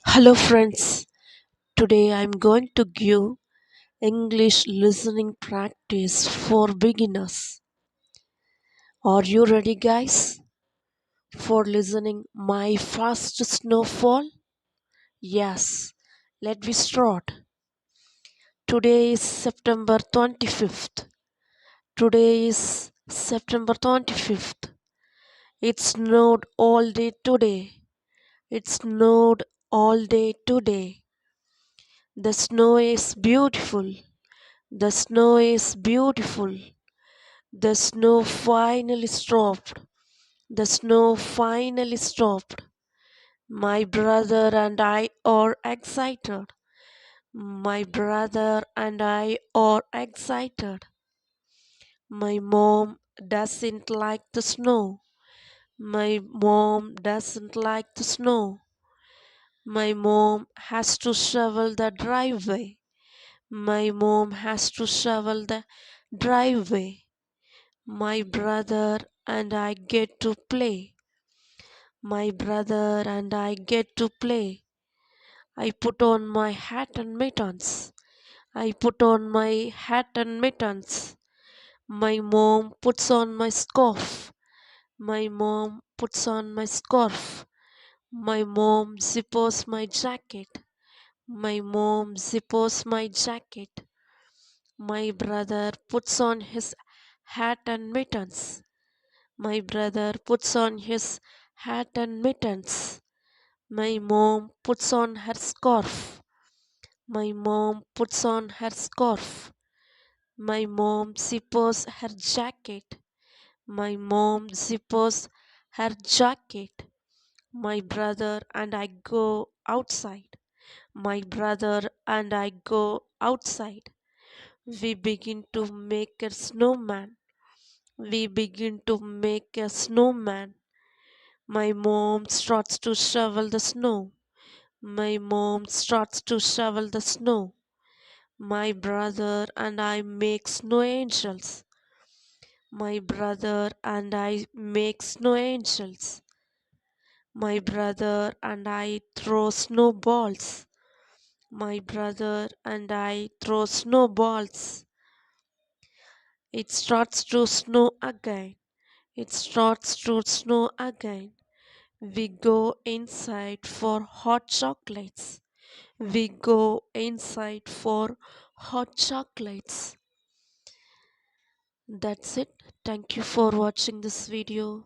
Hello friends, today I'm going to give English listening practice for beginners. Are you ready guys for listening my first snowfall? Yes, let me start. Today is September 25th. Today is September 25th. It snowed all day today. It snowed all day today. The snow is beautiful. The snow is beautiful. The snow finally stopped. The snow finally stopped. My brother and I are excited. My brother and I are excited. My mom doesn't like the snow. My mom doesn't like the snow. My mom has to shovel the driveway. My mom has to shovel the driveway. My brother and I get to play. My brother and I get to play. I put on my hat and mittens. I put on my hat and mittens. My mom puts on my scarf. My mom puts on my scarf. My mom zippers my jacket. My mom zippers my jacket. My brother puts on his hat and mittens. My brother puts on his hat and mittens. My mom puts on her scarf. My mom puts on her scarf. My mom zippers her jacket. My mom zippers her jacket. My brother and I go outside. My brother and I go outside. We begin to make a snowman. We begin to make a snowman. My mom starts to shovel the snow. My mom starts to shovel the snow. My brother and I make snow angels. My brother and I make snow angels. My brother and I throw snowballs. My brother and I throw snowballs. It starts to snow again. It starts to snow again. We go inside for hot chocolates. We go inside for hot chocolates. That's it. Thank you for watching this video.